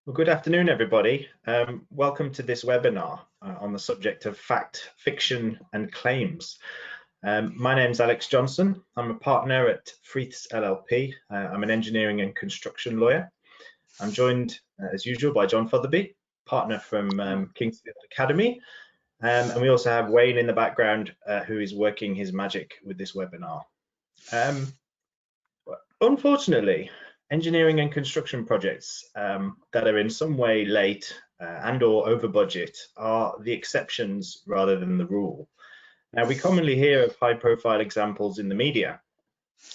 Well, good afternoon, everybody. Welcome to this webinar on the subject of fact, fiction and claims. My name is Alex Johnson. I'm a partner at Freeths LLP. I'm an engineering and construction lawyer. I'm joined, as usual, by John Fotherby, partner from Kingsfield Academy. And we also have Wayne in the background, who is working his magic with this webinar. Unfortunately, engineering and construction projects that are in some way late and or over budget are the exceptions rather than the rule. Now, we commonly hear of high profile examples in the media,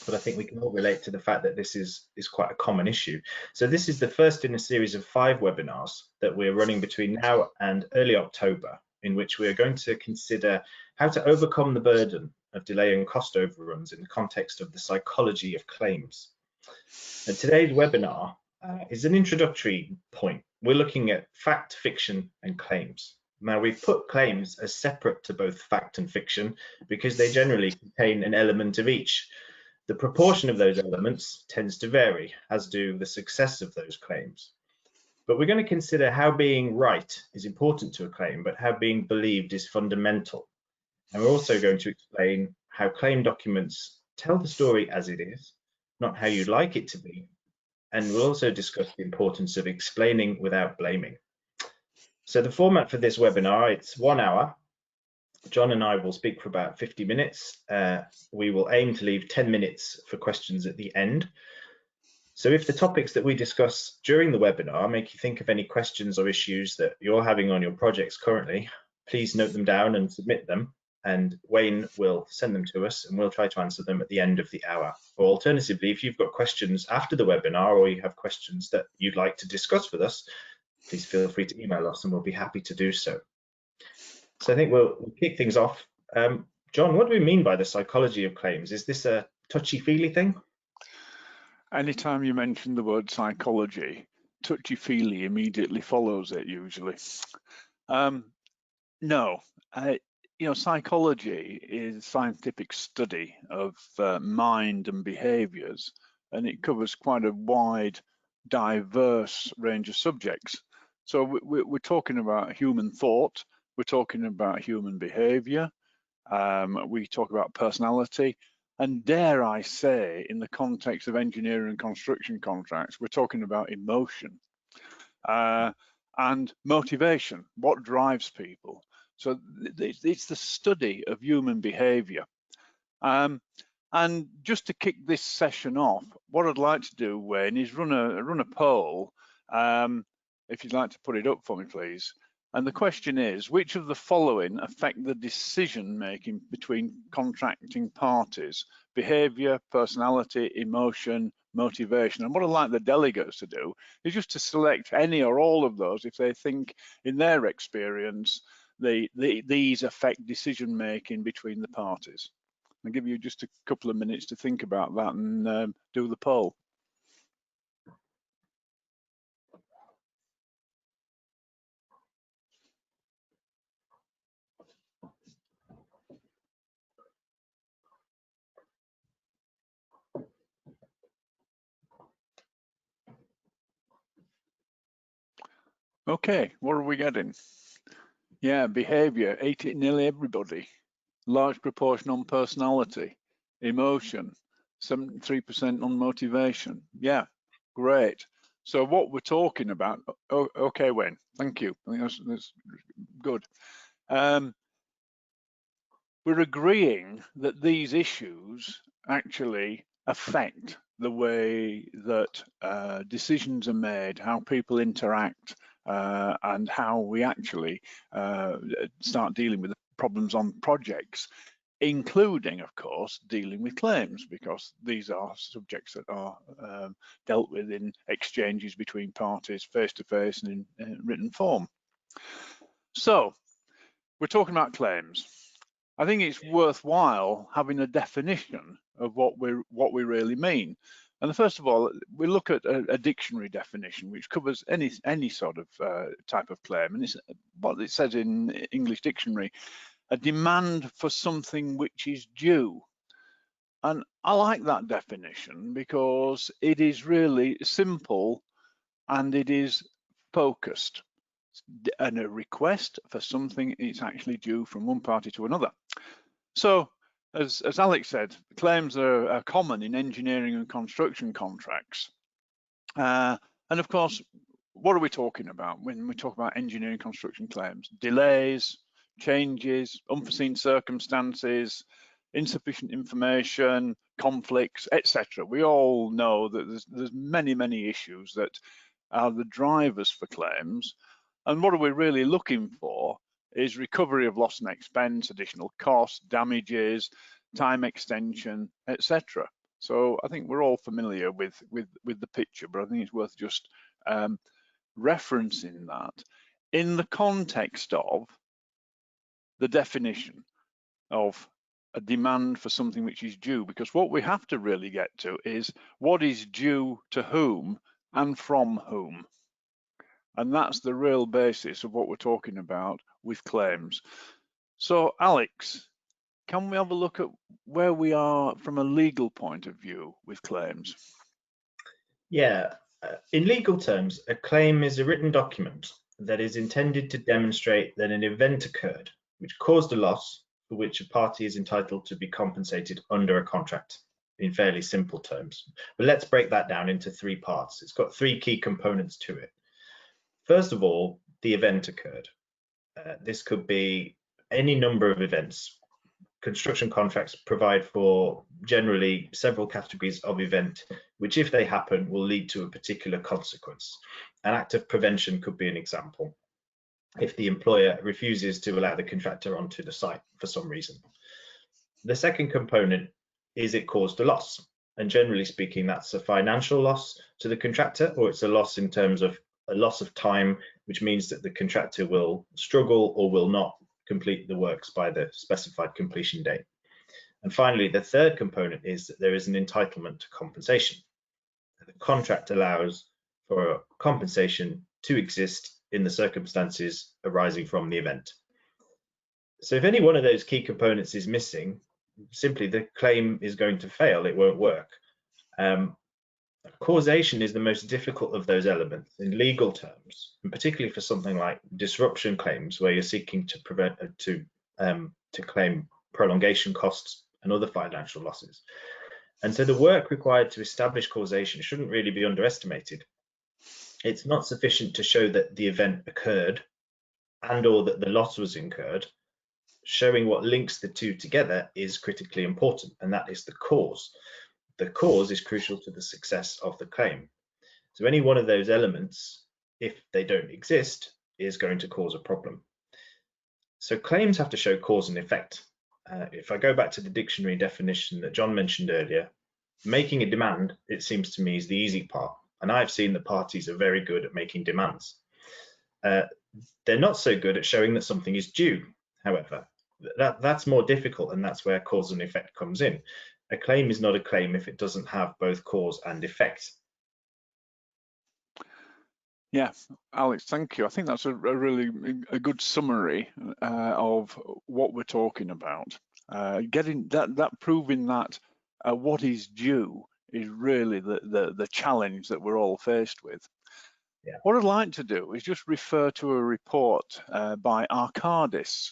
but I think we can all relate to the fact that this is quite a common issue. So this is the first in a series of 5 webinars that we're running between now and early October, in which we are going to consider how to overcome the burden of delay and cost overruns in the context of the psychology of claims. And today's webinar is an introductory point. We're looking at fact, fiction, and claims. Now, we've put claims as separate to both fact and fiction because they generally contain an element of each. The proportion of those elements tends to vary, as do the success of those claims. But we're going to consider how being right is important to a claim, but how being believed is fundamental. And we're also going to explain how claim documents tell the story as it is, not how you'd like it to be. And we'll also discuss the importance of explaining without blaming. So the format for this webinar, it's 1 hour. John and I will speak for about 50 minutes. We will aim to leave 10 minutes for questions at the end. So if the topics that we discuss during the webinar make you think of any questions or issues that you're having on your projects currently, please note them down and submit them. And Wayne will send them to us and we'll try to answer them at the end of the hour. Or alternatively, if you've got questions after the webinar or you have questions that you'd like to discuss with us, please feel free to email us and we'll be happy to do so. So I think we'll kick things off. John, what do we mean by the psychology of claims? Is this a touchy-feely thing? Anytime you mention the word psychology, touchy-feely immediately follows it usually. No. Psychology is scientific study of mind and behaviours, and it covers quite a wide, diverse range of subjects. So we're talking about human thought, we're talking about human behaviour, we talk about personality, and dare I say, in the context of engineering and construction contracts, we're talking about emotion and motivation, what drives people. So it's the study of human behavior. And just to kick this session off, what I'd like to do, Wayne, is run a poll. If you'd like to put it up for me, please. And the question is, which of the following affect the decision making between contracting parties? Behavior, personality, emotion, motivation. And what I'd like the delegates to do is just to select any or all of those if they think in their experience these affect decision making between the parties. I'll give you just a couple of minutes to think about that and do the poll. Okay, what are we getting? Yeah, behavior, nearly everybody. Large proportion on personality, emotion, 73% on motivation. Yeah, great. So what we're talking about, okay, Wayne, thank you. I think that's good. We're agreeing that these issues actually affect the way that decisions are made, how people interact, and how we actually start dealing with the problems on projects, including, of course, dealing with claims, because these are subjects that are dealt with in exchanges between parties, face-to-face and in written form. So we're talking about claims. I think it's worthwhile having a definition of what we really mean. And first of all, we look at a dictionary definition which covers any sort of type of claim, and it's what it says in English dictionary: a demand for something which is due. And I like that definition because it is really simple and it is focused and a request for something it's actually due from one party to another. So as Alex said, claims are common in engineering and construction contracts. And of course, what are we talking about when we talk about engineering construction claims? Delays, changes, unforeseen circumstances, insufficient information, conflicts, etc. We all know that there's many issues that are the drivers for claims. And what are we really looking for is recovery of loss and expense, additional costs, damages, time extension, etc. So I think we're all familiar with the picture, but I think it's worth just referencing that in the context of the definition of a demand for something which is due, because what we have to really get to is what is due to whom and from whom. And that's the real basis of what we're talking about with claims. So Alex, can we have a look at where we are from a legal point of view with claims? Yeah, in legal terms, a claim is a written document that is intended to demonstrate that an event occurred which caused a loss for which a party is entitled to be compensated under a contract, in fairly simple terms. But let's break that down into three parts. It's got three key components to it. First of all, the event occurred. This could be any number of events. Construction contracts provide for generally several categories of event, which if they happen will lead to a particular consequence. An act of prevention could be an example, if the employer refuses to allow the contractor onto the site for some reason. The second component is it caused a loss. And generally speaking, that's a financial loss to the contractor, or it's a loss in terms of a loss of time, which means that the contractor will struggle or will not complete the works by the specified completion date. And finally, the third component is that there is an entitlement to compensation. The contract allows for compensation to exist in the circumstances arising from the event. So if any one of those key components is missing, simply the claim is going to fail, it won't work. Causation is the most difficult of those elements in legal terms, and particularly for something like disruption claims, where you're seeking to prevent to claim prolongation costs and other financial losses. And so the work required to establish causation shouldn't really be underestimated. It's not sufficient to show that the event occurred and or that the loss was incurred. Showing what links the two together is critically important, and that is the cause. The cause is crucial to the success of the claim. So any one of those elements, if they don't exist, is going to cause a problem. So claims have to show cause and effect. If I go back to the dictionary definition that John mentioned earlier, making a demand, it seems to me, is the easy part. And I've seen that parties are very good at making demands. They're not so good at showing that something is due, however. That's more difficult, and that's where cause and effect comes in. A claim is not a claim if it doesn't have both cause and effect. Yeah, Alex, thank you. I think that's a really good summary of what we're talking about. Getting that proving that what is due is really the challenge that we're all faced with. Yeah. What I'd like to do is just refer to a report by Arcadis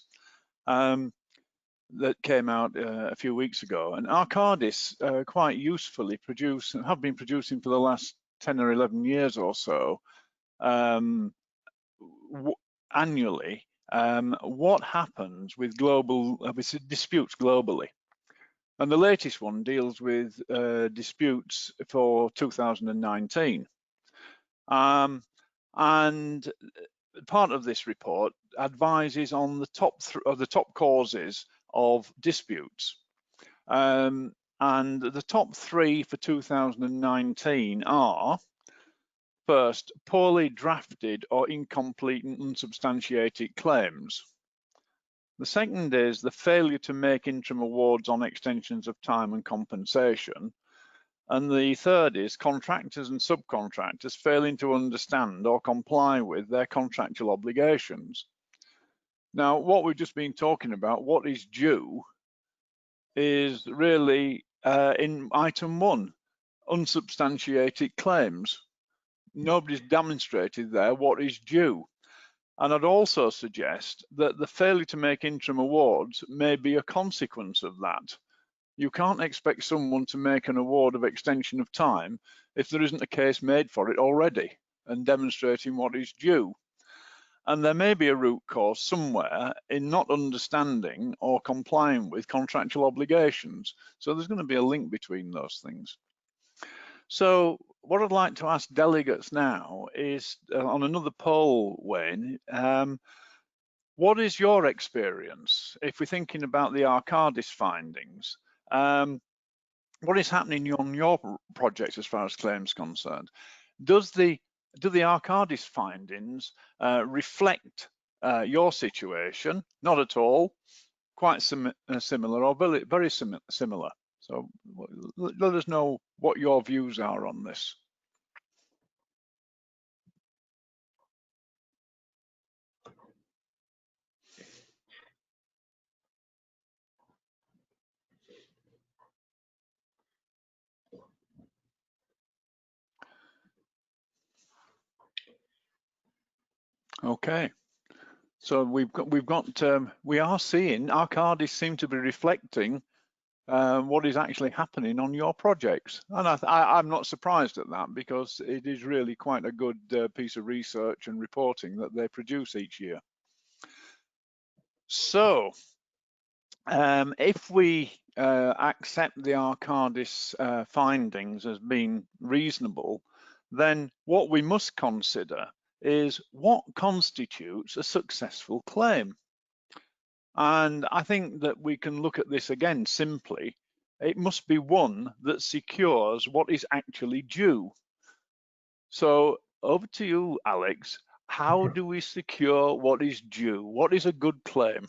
that came out a few weeks ago. And Arcadis quite usefully have been producing for the last 10 or 11 years or so, annually, what happens with with disputes globally. And the latest one deals with disputes for 2019. And part of this report advises on the top causes of disputes. And the top three for 2019 are: first, poorly drafted or incomplete and unsubstantiated claims. The second is the failure to make interim awards on extensions of time and compensation. And the third is contractors and subcontractors failing to understand or comply with their contractual obligations. Now, what we've just been talking about, what is due, is really in item 1, unsubstantiated claims. nobody's demonstrated there what is due. And I'd also suggest that the failure to make interim awards may be a consequence of that. You can't expect someone to make an award of extension of time if there isn't a case made for it already and demonstrating what is due. And there may be a root cause somewhere in not understanding or complying with contractual obligations. So there's going to be a link between those things. So what I'd like to ask delegates now is, on another poll, Wayne, what is your experience if we're thinking about the Arcadis findings? What is happening on your project as far as claims concerned? Do the Arcadis findings reflect your situation? Not at all, quite similar, or very similar. So let us know what your views are on this. Okay, so we are seeing Arcadis seem to be reflecting what is actually happening on your projects, and I'm not surprised at that, because it is really quite a good piece of research and reporting that they produce each year. So if we accept the Arcadis findings as being reasonable, then what we must consider is what constitutes a successful claim. And I think that we can look at this again simply. It must be one that secures what is actually due. So over to you, Alex. How do we secure what is due? What is a good claim?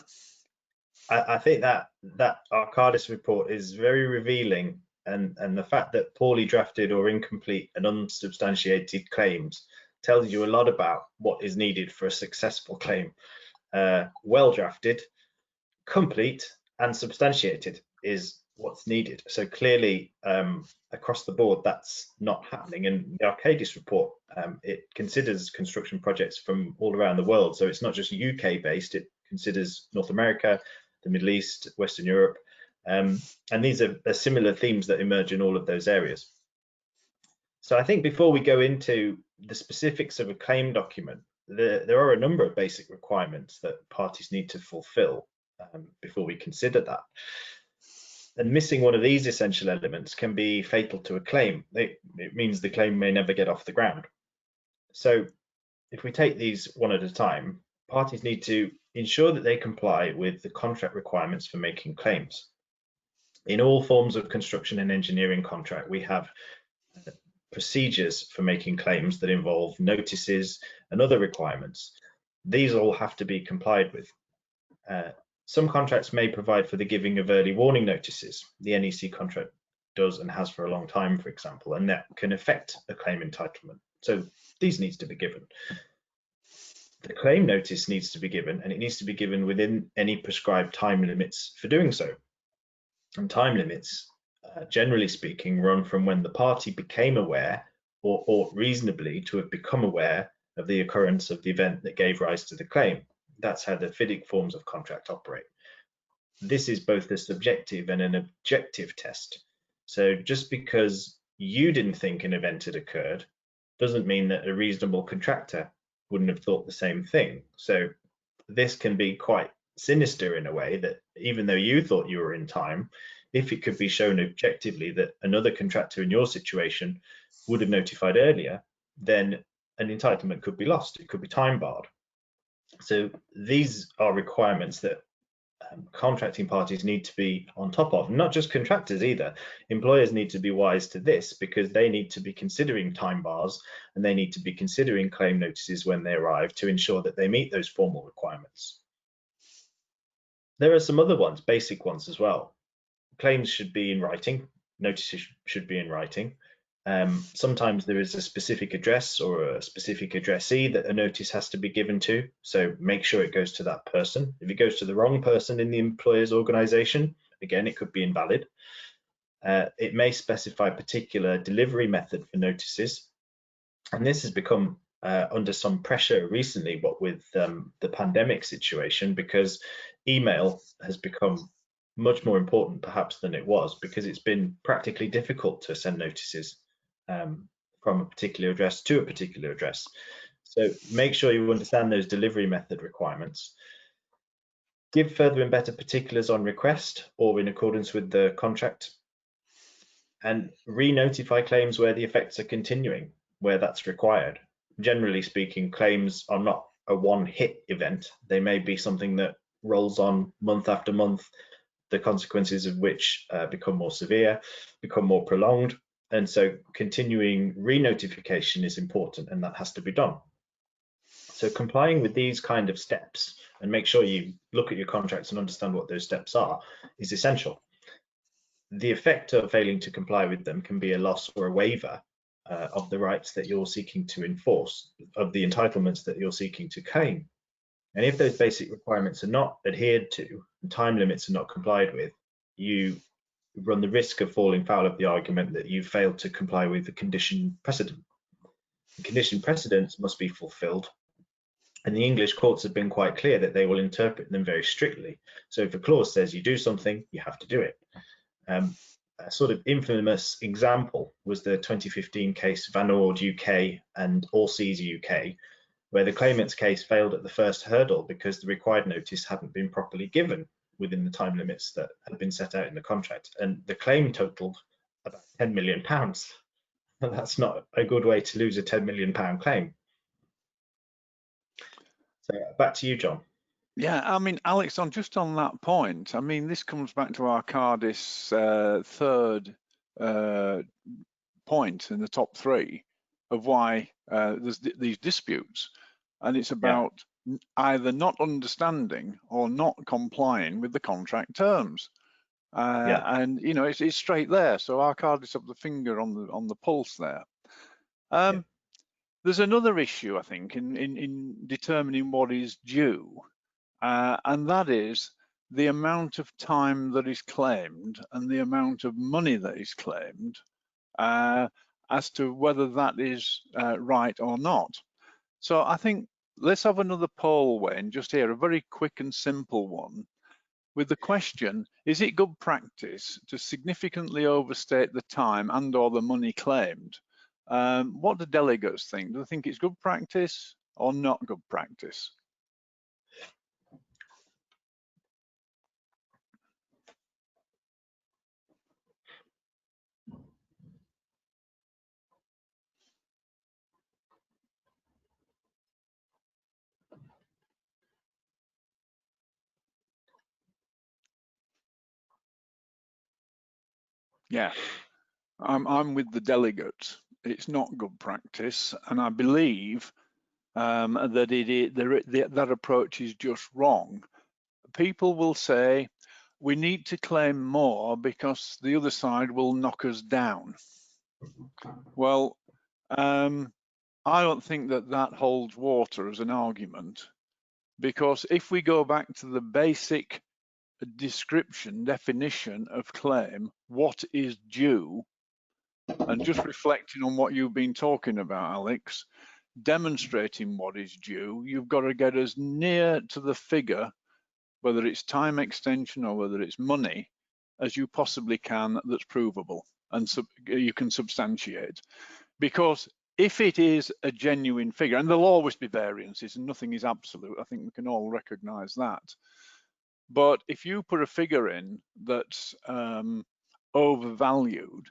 I think that Arcadis report is very revealing, and the fact that poorly drafted or incomplete and unsubstantiated claims tells you a lot about what is needed for a successful claim. Well drafted, complete, and substantiated is what's needed. So clearly, across the board, that's not happening. And the Arcadis report, it considers construction projects from all around the world. So it's not just UK based, it considers North America, the Middle East, Western Europe. And these are similar themes that emerge in all of those areas. So I think before we go into the specifics of a claim document, there are a number of basic requirements that parties need to fulfill before we consider that. And missing one of these essential elements can be fatal to a claim. It means the claim may never get off the ground. So if we take these one at a time, parties need to ensure that they comply with the contract requirements for making claims. In all forms of construction and engineering contract, we have procedures for making claims that involve notices and other requirements. These all have to be complied with. Some contracts may provide for the giving of early warning notices. The NEC contract does and has for a long time, for example, and that can affect a claim entitlement. So these needs to be given. The claim notice needs to be given, and it needs to be given within any prescribed time limits for doing so. And time limits, generally speaking, run from when the party became aware or ought reasonably to have become aware of the occurrence of the event that gave rise to the claim. That's how the FIDIC forms of contract operate. This is both a subjective and an objective test. So just because you didn't think an event had occurred doesn't mean that a reasonable contractor wouldn't have thought the same thing. So this can be quite sinister in a way, that even though you thought you were in time, if it could be shown objectively that another contractor in your situation would have notified earlier, then an entitlement could be lost. It could be time barred. So these are requirements that contracting parties need to be on top of, not just contractors either. Employers need to be wise to this, because they need to be considering time bars and they need to be considering claim notices when they arrive to ensure that they meet those formal requirements. There are some other ones, basic ones as well. Claims should be in writing, notices should be in writing. Sometimes there is a specific address or a specific addressee that a notice has to be given to, so make sure it goes to that person. If it goes to the wrong person in the employer's organization, again, it could be invalid. It may specify a particular delivery method for notices, And this has become under some pressure recently, what with the pandemic situation, because email has become much more important perhaps than it was, because it's been practically difficult to send notices from a particular address to a particular address. So make sure you understand those delivery method requirements. Give further and better particulars on request or in accordance with the contract, and re-notify claims where the effects are continuing, where that's required. Generally speaking, claims are not a one-hit event. They may be something that rolls on month after month, the consequences of which become more severe, become more prolonged. And so continuing re-notification is important, and that has to be done. So complying with these kind of steps, and make sure you look at your contracts and understand what those steps are, is essential. The effect of failing to comply with them can be a loss or a waiver of the rights that you're seeking to enforce, of the entitlements that you're seeking to claim. And if those basic requirements are not adhered to and time limits are not complied with, you run the risk of falling foul of the argument that you failed to comply with the condition precedent. The condition precedents must be fulfilled, and the English courts have been quite clear that they will interpret them very strictly. So if a clause says you do something, you have to do it. A sort of infamous example was the 2015 case Van Ord UK and Allseas UK, where the claimant's case failed at the first hurdle because the required notice hadn't been properly given within the time limits that had been set out in the contract, and the claim totaled about £10 million. And that's not a good way to lose a £10 million claim. So back to you, John. Yeah, I mean, Alex, just on that point, I mean, this comes back to Arcadis' third point in the top three of why there's these disputes. And it's about either not understanding or not complying with the contract terms. And, you know, it's straight there. So Arcadis have the finger on the pulse there. There's another issue, I think, in determining what is due. And that is the amount of time that is claimed and the amount of money that is claimed as to whether that is right or not. So I think let's have another poll, Wayne, just here, a very quick and simple one, with the question, is it good practice to significantly overstate the time and or the money claimed? What do delegates think? Do they think it's good practice or not good practice? Yeah, I'm with the delegates. It's not good practice, and I believe that that approach is just wrong. People will say we need to claim more because the other side will knock us down. Well, I don't think that holds water as an argument, because if we go back to the basic definition of claim, what is due, and just reflecting on what you've been talking about, Alex, demonstrating what is due, you've got to get as near to the figure, whether it's time extension or whether it's money, as you possibly can that's provable and you can substantiate. Because if it is a genuine figure, and there'll always be variances and nothing is absolute, I think we can all recognize that. But if you put a figure in that's overvalued,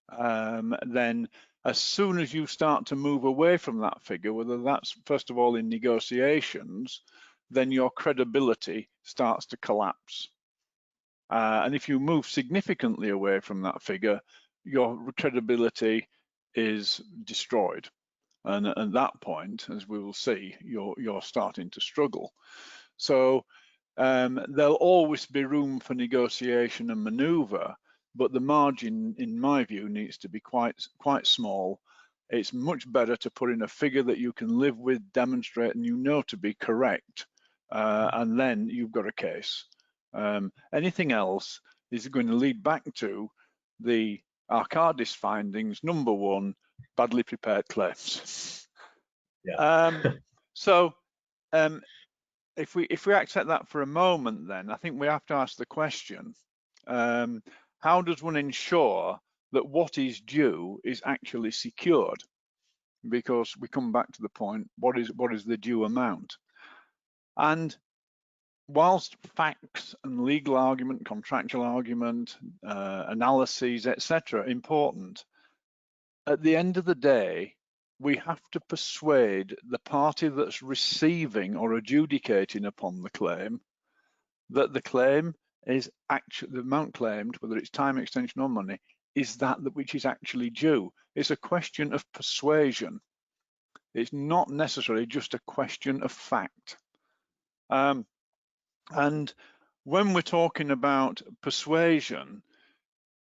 then as soon as you start to move away from that figure, whether that's first of all in negotiations, then your credibility starts to collapse. And if you move significantly away from that figure, your credibility is destroyed. And at that point, as we will see, you're starting to struggle. So there'll always be room for negotiation and maneuver, but the margin, in my view, needs to be quite small. It's much better to put in a figure that you can live with, demonstrate, and you know to be correct, and then you've got a case. Anything else is going to lead back to the Arcadis findings. Number one, badly prepared claims. Yeah. If we accept that for a moment, then I think we have to ask the question: how does one ensure that what is due is actually secured? Because we come back to the point: what is the due amount? And whilst facts and legal argument, contractual argument, analyses, etc., are important, at the end of the day, we have to persuade the party that's receiving or adjudicating upon the claim that the claim is actually, the amount claimed, whether it's time extension or money, is that which is actually due. It's a question of persuasion. It's not necessarily just a question of fact. And when we're talking about persuasion,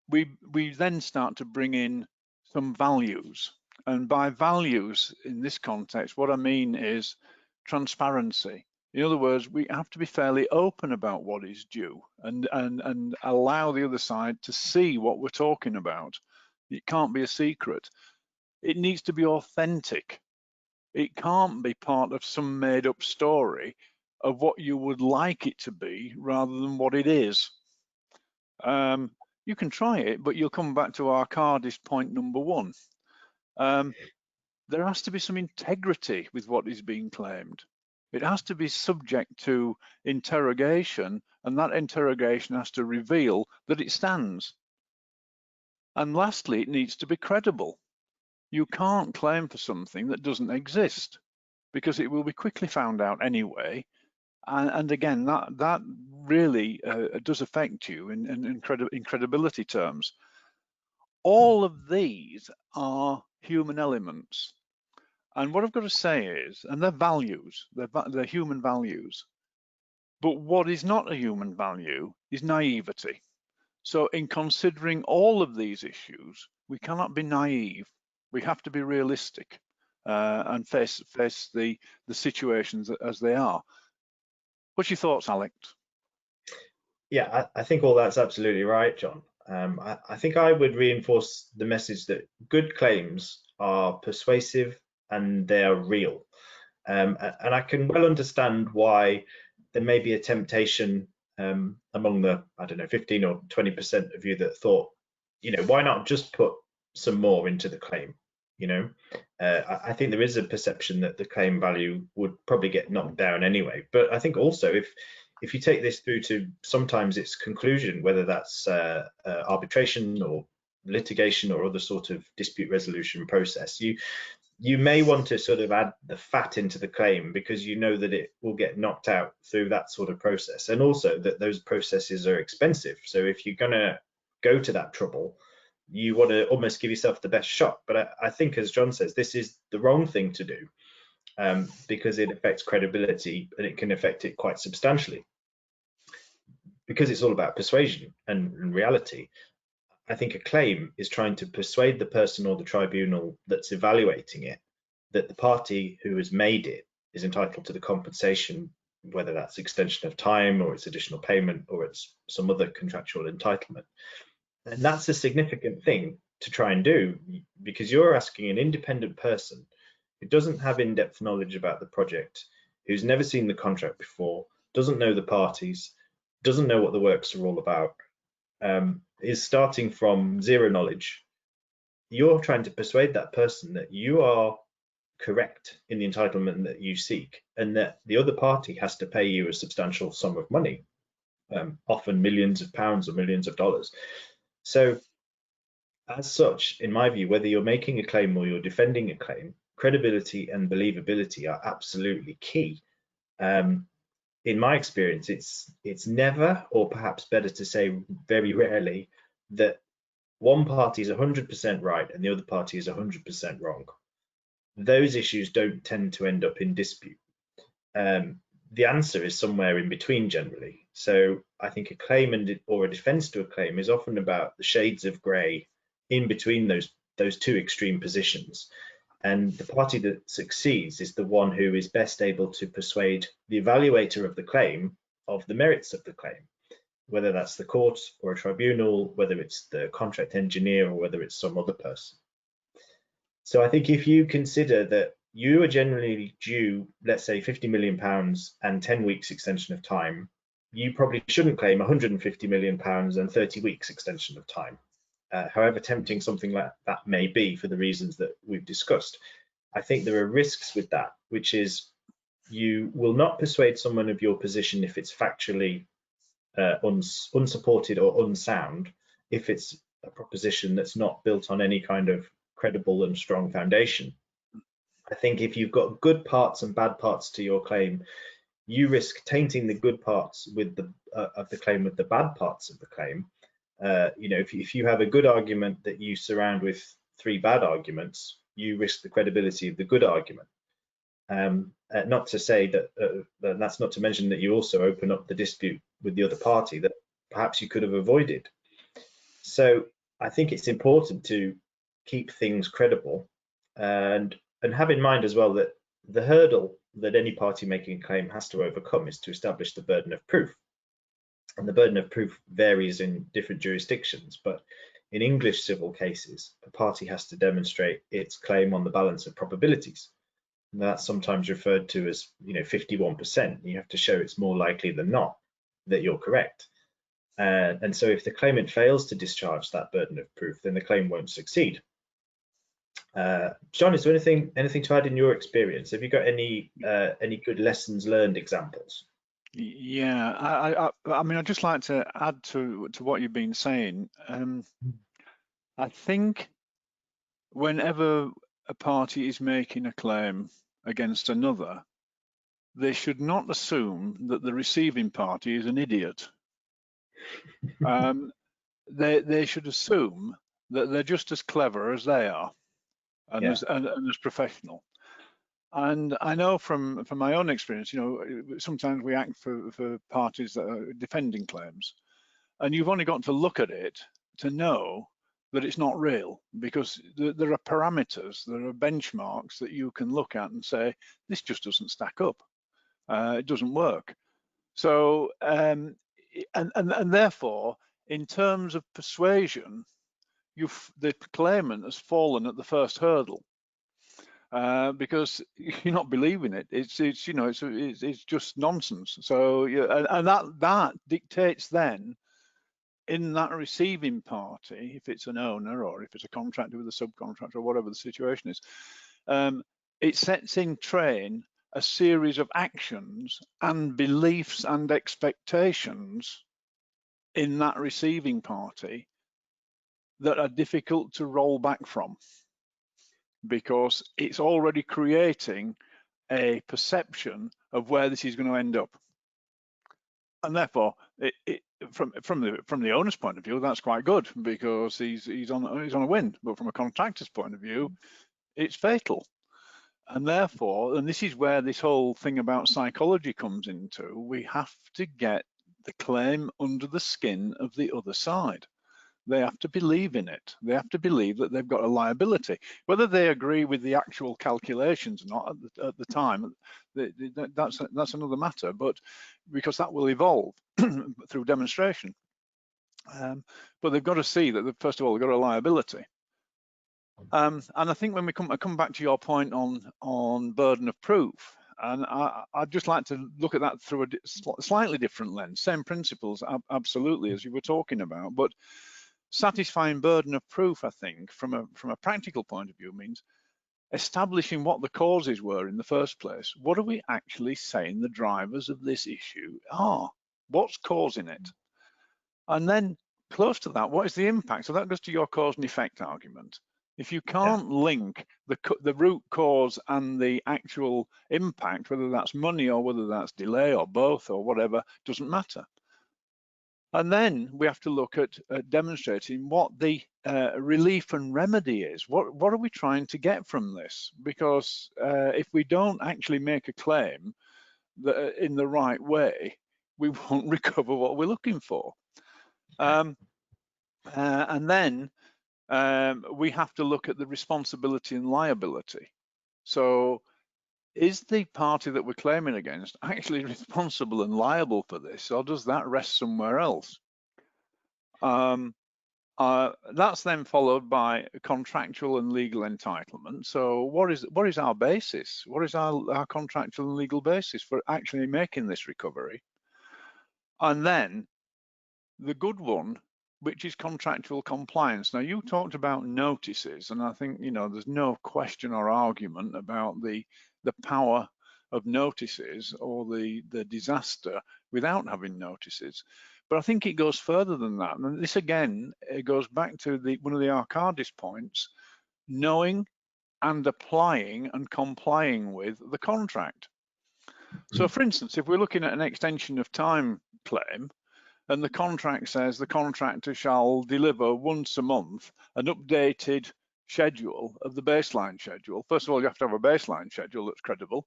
we then start to bring in some values. And by values in this context, what I mean is transparency. In other words, we have to be fairly open about what is due and allow the other side to see what we're talking about. It can't be a secret. It needs to be authentic. It can't be part of some made up story of what you would like it to be rather than what it is. You can try it, but you'll come back to Arcadis point number one. There has to be some integrity with what is being claimed. It has to be subject to interrogation, and that interrogation has to reveal that it stands. And lastly, it needs to be credible. You can't claim for something that doesn't exist, because it will be quickly found out anyway. And again, that really does affect you in credibility terms. All of these are human elements. And what I've got to say is, and they're values, they're human values. But what is not a human value is naivety. So in considering all of these issues, we cannot be naive. We have to be realistic and face the situations as they are. What's your thoughts, Alex? Yeah, I think all that's absolutely right, John. I think I would reinforce the message that good claims are persuasive and they are real. And I can well understand why there may be a temptation among the, I don't know, 15 or 20% of you that thought, why not just put some more into the claim? I think there is a perception that the claim value would probably get knocked down anyway. But I think also if you take this through to sometimes its conclusion, whether that's arbitration or litigation or other sort of dispute resolution process, you may want to sort of add the fat into the claim because you know that it will get knocked out through that sort of process, and also that those processes are expensive. So if you're going to go to that trouble, you want to almost give yourself the best shot. But I think, as John says, this is the wrong thing to do because it affects credibility and it can affect it quite substantially. Because it's all about persuasion and reality, I think a claim is trying to persuade the person or the tribunal that's evaluating it that the party who has made it is entitled to the compensation, whether that's extension of time or it's additional payment or it's some other contractual entitlement. And that's a significant thing to try and do, because you're asking an independent person who doesn't have in-depth knowledge about the project, who's never seen the contract before, doesn't know the parties, doesn't know what the works are all about, is starting from zero knowledge. You're trying to persuade that person that you are correct in the entitlement that you seek, and that the other party has to pay you a substantial sum of money, often millions of pounds or millions of dollars. So as such, in my view, whether you're making a claim or you're defending a claim, credibility and believability are absolutely key. In my experience, it's never, or perhaps better to say very rarely, that one party is 100% right and the other party is 100% wrong. Those issues don't tend to end up in dispute. The answer is somewhere in between generally. So I think a claim or a defense to a claim is often about the shades of grey in between those two extreme positions. And the party that succeeds is the one who is best able to persuade the evaluator of the claim of the merits of the claim, whether that's the court or a tribunal, whether it's the contract engineer or whether it's some other person. So I think if you consider that you are generally due, let's say £50 million and 10 weeks extension of time, you probably shouldn't claim £150 million and 30 weeks extension of time. However tempting something like that may be for the reasons that we've discussed. I think there are risks with that, which is you will not persuade someone of your position if it's factually unsupported or unsound, if it's a proposition that's not built on any kind of credible and strong foundation. I think if you've got good parts and bad parts to your claim, you risk tainting the good parts with of the claim with the bad parts of the claim. If you have a good argument that you surround with 3 bad arguments, you risk the credibility of the good argument. Not to say that's not to mention that you also open up the dispute with the other party that perhaps you could have avoided. So I think it's important to keep things credible and have in mind as well that the hurdle that any party making a claim has to overcome is to establish the burden of proof. And the burden of proof varies in different jurisdictions, but in English civil cases, a party has to demonstrate its claim on the balance of probabilities. And that's sometimes referred to as 51%. You have to show it's more likely than not that you're correct. And so if the claimant fails to discharge that burden of proof, then the claim won't succeed. John, is there anything to add in your experience? Have you got any good lessons learned examples? Yeah, I mean, I'd just like to add to what you've been saying. I think whenever a party is making a claim against another, they should not assume that the receiving party is an idiot. They should assume that they're just as clever as they are, and as professional. And I know from my own experience, sometimes we act for parties that are defending claims, and you've only got to look at it to know that it's not real, because there are parameters, there are benchmarks that you can look at and say, this just doesn't stack up. It doesn't work. So, and therefore, in terms of persuasion, the claimant has fallen at the first hurdle. Because you're not believing it. It's just nonsense. So and that dictates then in that receiving party, if it's an owner or if it's a contractor with a subcontractor or whatever the situation is, it sets in train a series of actions and beliefs and expectations in that receiving party that are difficult to roll back from, because it's already creating a perception of where this is going to end up. And therefore, from the owner's point of view, that's quite good, because he's on a win. But from a contractor's point of view, it's fatal. And therefore, and this is where this whole thing about psychology comes into, we have to get the claim under the skin of the other side. They have to believe in it. They have to believe that they've got a liability. Whether they agree with the actual calculations or not at the time, that's another matter, but because that will evolve through demonstration. But they've got to see that, first of all, they've got a liability. And I think when I come back to your point on burden of proof, and I'd just like to look at that through a slightly different lens. Same principles, absolutely, as you were talking about, but satisfying burden of proof, I think, from a practical point of view, means establishing what the causes were in the first place. What are we actually saying the drivers of this issue are? What's causing it? And then close to that, what is the impact? So that goes to your cause and effect argument. If you can't link the root cause and the actual impact, whether that's money or whether that's delay or both or whatever, doesn't matter. And then we have to look at demonstrating what the relief and remedy is. What are we trying to get from this? Because if we don't actually make a claim that in the right way, we won't recover what we're looking for. And then we have to look at the responsibility and liability. So is the party that we're claiming against actually responsible and liable for this, or does that rest somewhere else? And That's then followed by contractual and legal entitlement. So what is our basis? What is our contractual and legal basis for actually making this recovery? And then the good one, which is contractual compliance. Now, you talked about notices, and I think, you know, there's no question or argument about the power of notices or the disaster without having notices. But I think it goes further than that. And this, again, it goes back to one of the Arcadis points, knowing and applying and complying with the contract. So, for instance, if we're looking at an extension of time claim, and the contract says the contractor shall deliver once a month an updated schedule of the baseline schedule. First of all, you have to have a baseline schedule that's credible,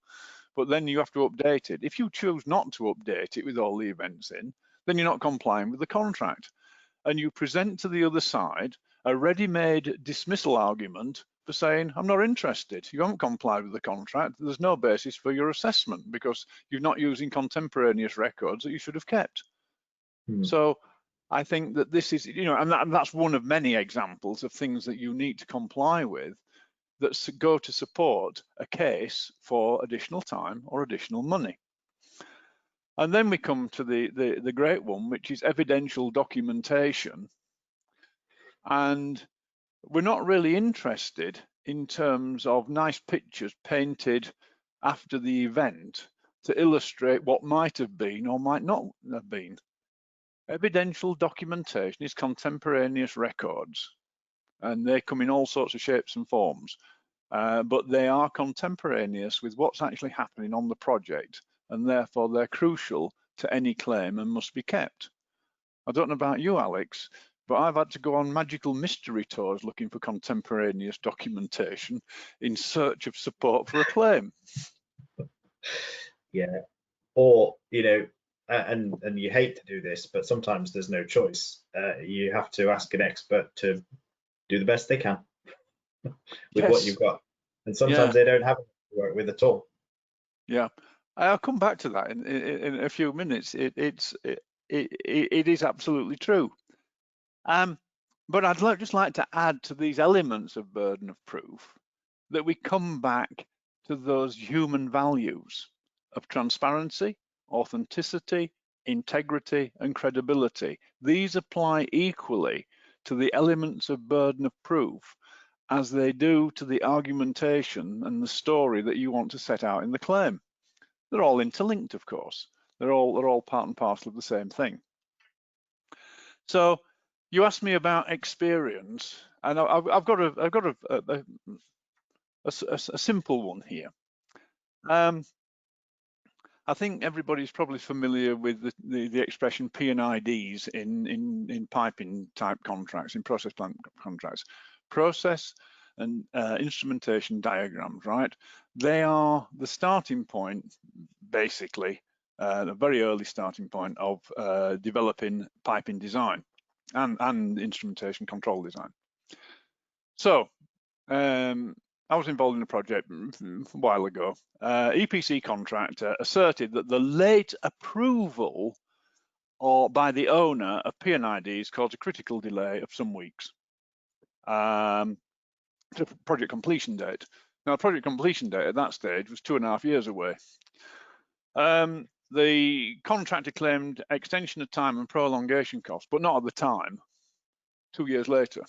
but then you have to update it. If you choose not to update it with all the events in, then you're not complying with the contract. And you present to the other side a ready-made dismissal argument for saying, I'm not interested. You haven't complied with the contract. There's no basis for your assessment because you're not using contemporaneous records that you should have kept. So I think that this is, you know, and that's one of many examples of things that you need to comply with that go to support a case for additional time or additional money. And then we come to the great one, which is evidential documentation. And we're not really interested in terms of nice pictures painted after the event to illustrate what might have been or might not have been. Evidential documentation is contemporaneous records, and they come in all sorts of shapes and forms, but they are contemporaneous with what's actually happening on the project, and therefore they're crucial to any claim and must be kept. I don't know about you, Alex, but I've had to go on magical mystery tours looking for contemporaneous documentation in search of support for a claim. Yeah, or, you know, and you hate to do this, but sometimes there's no choice. You have to ask an expert to do the best they can with what you've got, and sometimes they don't have to work with at all. Yeah, I'll come back to that in a few minutes. It is absolutely true. But I'd just like to add to these elements of burden of proof that we come back to those human values of transparency, authenticity, integrity, and credibility. These apply equally to the elements of burden of proof as they do to the argumentation and the story that you want to set out in the claim. They're all interlinked, of course. They're all part and parcel of the same thing. So you asked me about experience, and I've got a simple one here. I think everybody's probably familiar with the expression P&IDs in piping type contracts, in process plant contracts. Process and instrumentation diagrams, right? They are the starting point, basically, the very early starting point of developing piping design and instrumentation control design. So I was involved in a project a while ago. EPC contractor asserted that the late approval by the owner of P&IDs caused a critical delay of some weeks to project completion date. Now, project completion date at that stage was 2.5 years away. The contractor claimed extension of time and prolongation costs, but not at the time, 2 years later.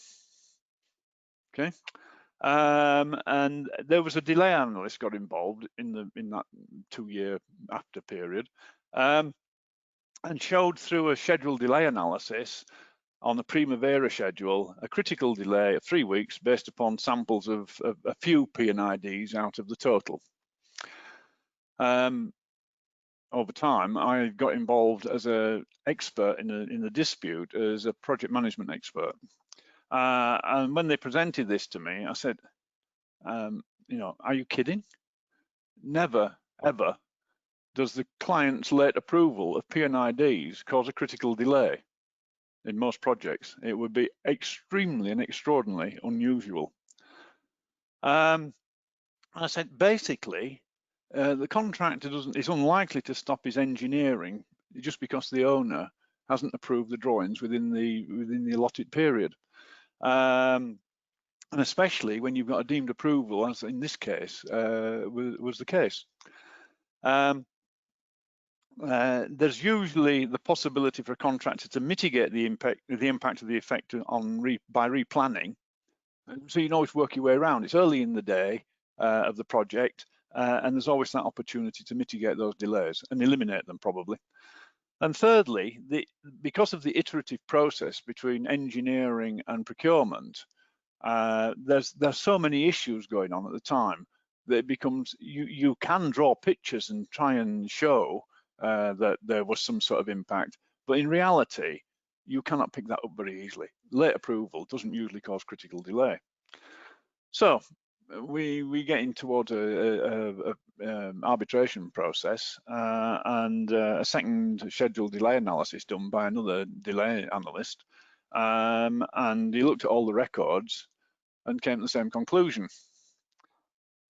Okay. And there was a delay analyst got involved in that 2-year after period, and showed through a schedule delay analysis on the Primavera schedule a critical delay of 3 weeks based upon samples of a few P&IDs out of the total. Over time, I got involved as an expert in the dispute as a project management expert. And when they presented this to me, I said, you know, are you kidding? Never, ever does the client's late approval of P&IDs cause a critical delay in most projects. It would be extremely and extraordinarily unusual. I said, basically, the contractor is unlikely to stop his engineering just because the owner hasn't approved the drawings within the allotted period. and especially when you've got a deemed approval, as in this case was the case. There's usually the possibility for a contractor to mitigate the impact of the effect by replanning. So you can always work your way around. It's early in the day of the project, and there's always that opportunity to mitigate those delays and eliminate them probably. And thirdly, because of the iterative process between engineering and procurement, there's so many issues going on at the time that it becomes, you can draw pictures and try and show that there was some sort of impact, but in reality, you cannot pick that up very easily. Late approval doesn't usually cause critical delay. So we get in towards a arbitration process and a second scheduled delay analysis done by another delay analyst, and he looked at all the records and came to the same conclusion.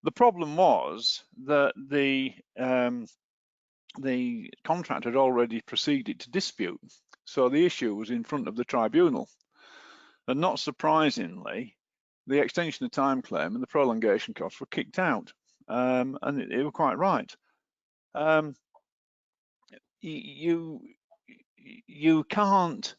The problem was that the contractor had already proceeded to dispute, so the issue was in front of the tribunal, and not surprisingly, the extension of time claim and the prolongation costs were kicked out, and they were quite right. You can't,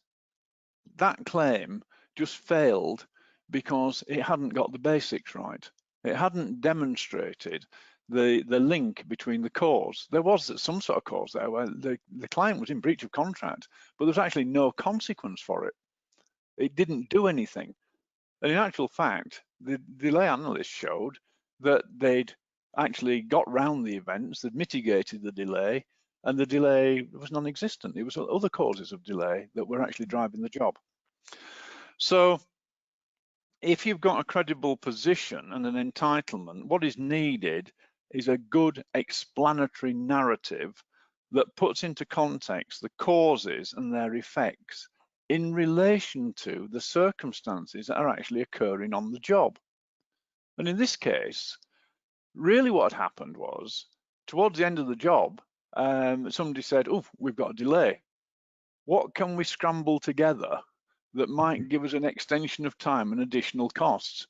that claim just failed because it hadn't got the basics right. It hadn't demonstrated the link between the cause. There was some sort of cause there where the client was in breach of contract, but there was actually no consequence for it. It didn't do anything. And in actual fact, the delay analyst showed that they'd actually got round the events, they'd mitigated the delay, and the delay was non-existent. It was other causes of delay that were actually driving the job. So if you've got a credible position and an entitlement, what is needed is a good explanatory narrative that puts into context the causes and their effects in relation to the circumstances that are actually occurring on the job. And in this case, really what had happened was, towards the end of the job, somebody said, oh, we've got a delay. What can we scramble together that might give us an extension of time and additional costs?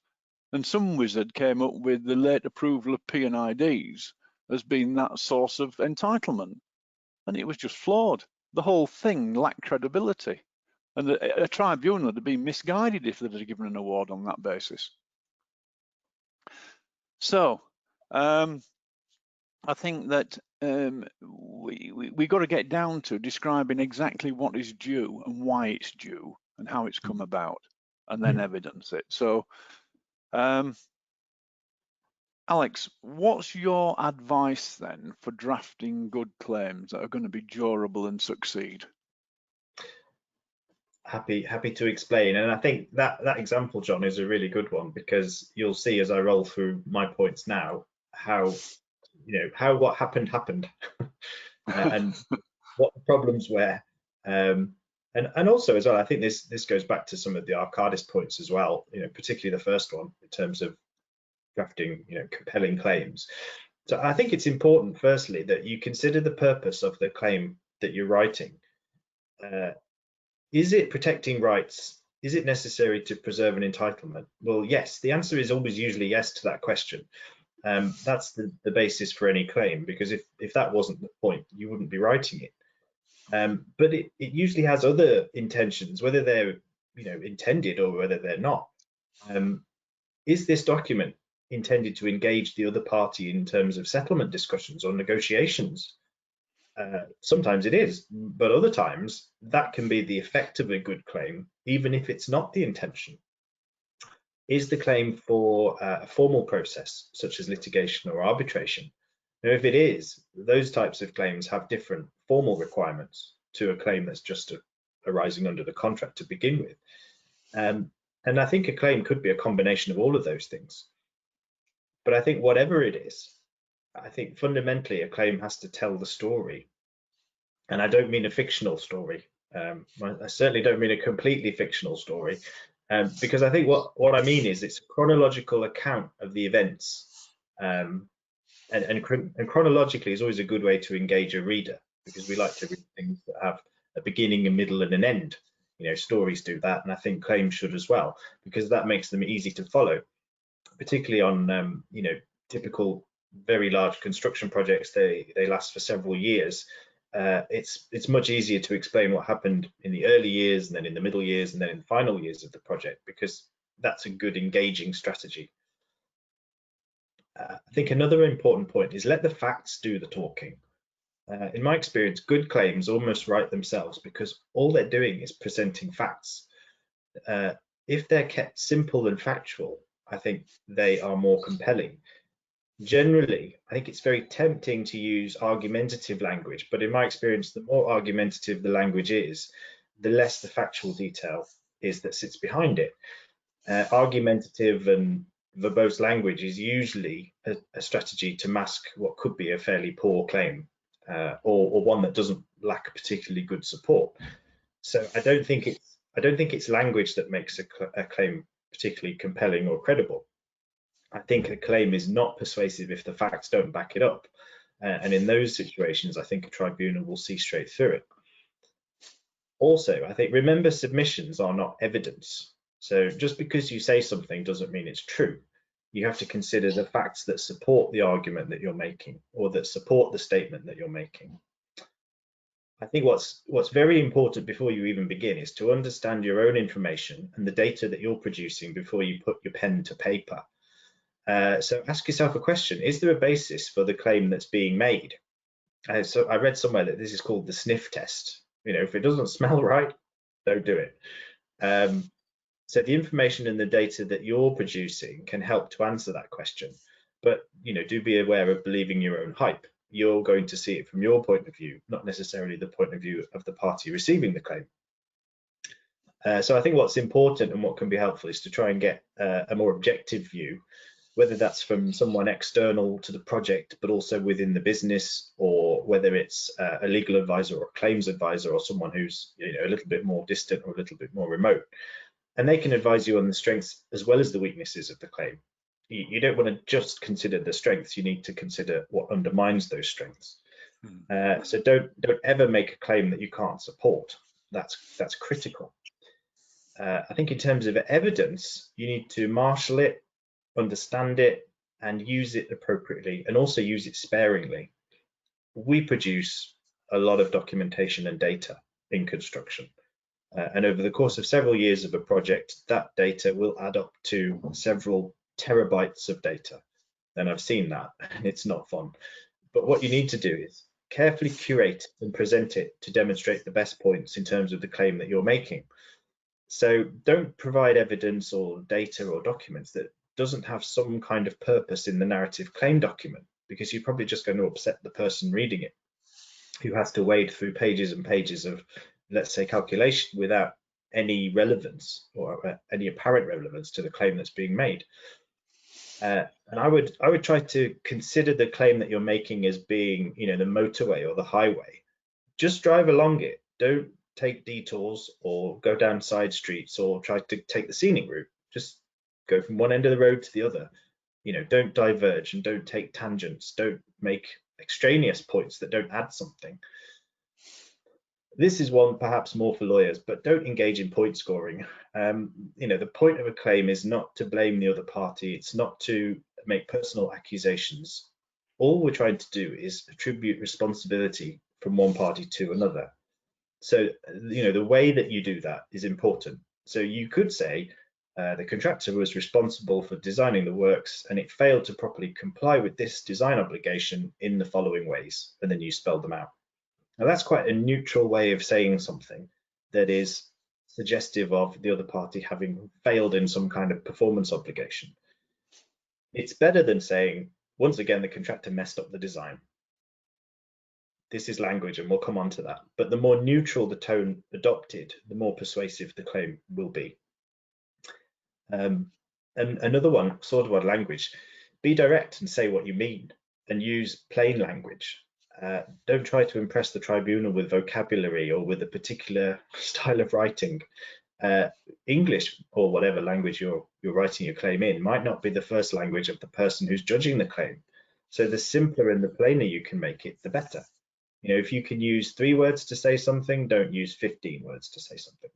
And some wizard came up with the late approval of P&IDs as being that source of entitlement. And it was just flawed. The whole thing lacked credibility. And a tribunal would have been misguided if they'd have given an award on that basis. So I think that we got to get down to describing exactly what is due and why it's due and how it's come about, and then evidence it. So Alex, what's your advice then for drafting good claims that are going to be durable and succeed? Happy to explain. And I think that example, John, is a really good one, because you'll see as I roll through my points now how what happened and what the problems were, and also as well, I think this goes back to some of the Arcadis points as well, particularly the first one in terms of drafting compelling claims. So I think it's important, firstly, that you consider the purpose of the claim that you're writing. Is it protecting rights? Is it necessary to preserve an entitlement? Well, yes. The answer is always usually yes to that question. That's the basis for any claim, because if that wasn't the point, you wouldn't be writing it. But it usually has other intentions, whether they're intended or whether they're not. Is this document intended to engage the other party in terms of settlement discussions or negotiations? Sometimes it is, but other times that can be the effect of a good claim, even if it's not the intention. Is the claim for a formal process, such as litigation or arbitration? Now, if it is, those types of claims have different formal requirements to a claim that's just arising under the contract to begin with. And I think a claim could be a combination of all of those things. But I think whatever it is, I think fundamentally a claim has to tell the story. And I don't mean a fictional story. I certainly don't mean a completely fictional story, because I think what I mean is it's a chronological account of the events. And chronologically is always a good way to engage a reader, because we like to read things that have a beginning, a middle, and an end. Stories do that, and I think claims should as well, because that makes them easy to follow, particularly on typical very large construction projects. They last for several years. It's much easier to explain what happened in the early years, and then in the middle years, and then in the final years of the project, because that's a good engaging strategy. I think another important point is let the facts do the talking. In my experience, good claims almost write themselves, because all they're doing is presenting facts. If they're kept simple and factual, I think they are more compelling. Generally, I think it's very tempting to use argumentative language, but in my experience, the more argumentative the language is, the less the factual detail is that sits behind it. Argumentative and verbose language is usually a strategy to mask what could be a fairly poor claim, or one that doesn't lack particularly good support. So I don't think it's language that makes a claim particularly compelling or credible. I think a claim is not persuasive if the facts don't back it up. And in those situations, I think a tribunal will see straight through it. Also, I think, remember, submissions are not evidence. So just because you say something doesn't mean it's true. You have to consider the facts that support the argument that you're making, or that support the statement that you're making. I think what's very important before you even begin is to understand your own information and the data that you're producing before you put your pen to paper. So ask yourself a question: is there a basis for the claim that's being made? So I read somewhere that this is called the sniff test. If it doesn't smell right, don't do it. So the information and the data that you're producing can help to answer that question. But do be aware of believing your own hype. You're going to see it from your point of view, not necessarily the point of view of the party receiving the claim. So I think what's important and what can be helpful is to try and get a more objective view, whether that's from someone external to the project, but also within the business, or whether it's a legal advisor or a claims advisor, or someone who's a little bit more distant or a little bit more remote. And they can advise you on the strengths as well as the weaknesses of the claim. You don't want to just consider the strengths, you need to consider what undermines those strengths. So don't ever make a claim that you can't support. That's critical. I think in terms of evidence, you need to marshal it, understand it, and use it appropriately, and also use it sparingly. We produce a lot of documentation and data in construction. And over the course of several years of a project, that data will add up to several terabytes of data. And I've seen that, and it's not fun. But what you need to do is carefully curate and present it to demonstrate the best points in terms of the claim that you're making. So don't provide evidence or data or documents that doesn't have some kind of purpose in the narrative claim document, because you're probably just going to upset the person reading it, who has to wade through pages and pages of, let's say, calculation without any relevance or any apparent relevance to the claim that's being made. And I would try to consider the claim that you're making as being, the motorway or the highway. Just drive along it. Don't take detours or go down side streets or try to take the scenic route. Just go from one end of the road to the other. Don't diverge and don't take tangents. Don't make extraneous points that don't add something. This is one perhaps more for lawyers, but don't engage in point scoring. The point of a claim is not to blame the other party. It's not to make personal accusations. All we're trying to do is attribute responsibility from one party to another. So, the way that you do that is important. So you could say the contractor was responsible for designing the works, and it failed to properly comply with this design obligation in the following ways, and then you spell them out. Now that's quite a neutral way of saying something that is suggestive of the other party having failed in some kind of performance obligation. It's better than saying, once again, the contractor messed up the design. This is language, and we'll come on to that. But the more neutral the tone adopted, the more persuasive the claim will be. And another one, sort of on language, be direct and say what you mean, and use plain language. Don't try to impress the tribunal with vocabulary or with a particular style of writing. English, or whatever language you're writing your claim in, might not be the first language of the person who's judging the claim. So the simpler and the plainer you can make it, the better. If you can use 3 words to say something, don't use 15 words to say something.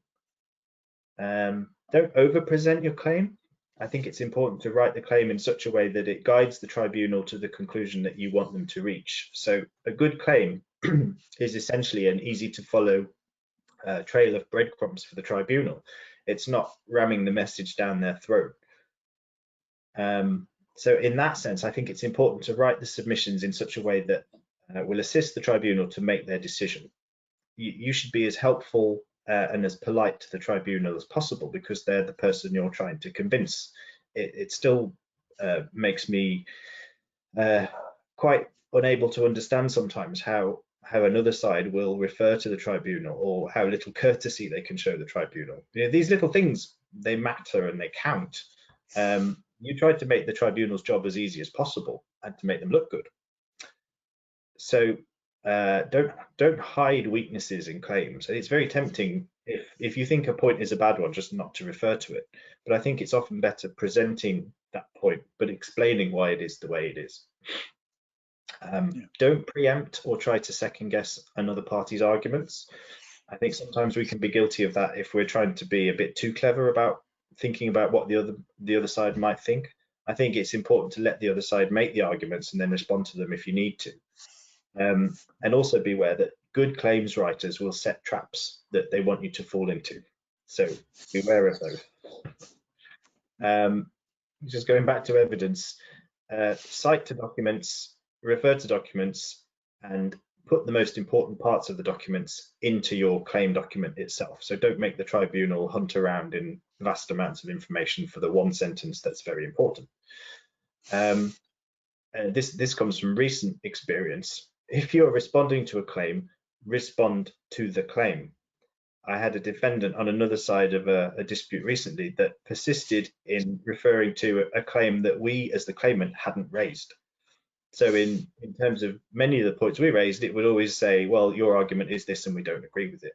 Don't over-present your claim. I think it's important to write the claim in such a way that it guides the tribunal to the conclusion that you want them to reach. So a good claim is essentially an easy to follow trail of breadcrumbs for the tribunal. It's not ramming the message down their throat. So in that sense, I think it's important to write the submissions in such a way that will assist the tribunal to make their decision. You should be as helpful and as polite to the tribunal as possible, because they're the person you're trying to convince. It still makes me quite unable to understand sometimes how another side will refer to the tribunal, or how little courtesy they can show the tribunal. You know, these little things, they matter and they count. You try to make the tribunal's job as easy as possible and to make them look good. So don't hide weaknesses in claims. It's very tempting if you think a point is a bad one, just not to refer to it. But I think it's often better presenting that point, but explaining why it is the way it is. Don't preempt or try to second guess another party's arguments. I think sometimes we can be guilty of that if we're trying to be a bit too clever about thinking about what the other side might think. I think it's important to let the other side make the arguments and then respond to them if you need to. And also beware that good claims writers will set traps that they want you to fall into. So beware of those. Just going back to evidence, cite to documents, refer to documents, and put the most important parts of the documents into your claim document itself. So don't make the tribunal hunt around in vast amounts of information for the one sentence that's very important. This comes from recent experience. If you're responding to a claim, respond to the claim. I had a defendant on another side of a dispute recently that persisted in referring to a claim that we as the claimant hadn't raised. So in terms of many of the points we raised, it would always say, well, your argument is this and we don't agree with it.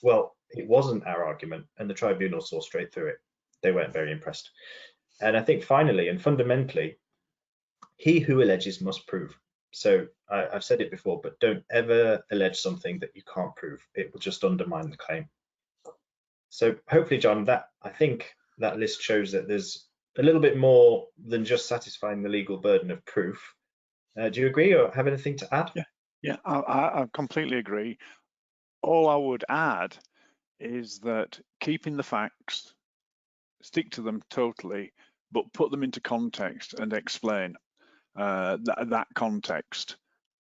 Well, it wasn't our argument, and the tribunal saw straight through it. They weren't very impressed. And I think finally and fundamentally, he who alleges must prove. So I've said it before, but don't ever allege something that you can't prove. It will just undermine the claim. So hopefully, John, I think that list shows that there's a little bit more than just satisfying the legal burden of proof. Do you agree or have anything to add? Yeah, I completely agree. All I would add is that keeping the facts, stick to them totally, but put them into context and explain that context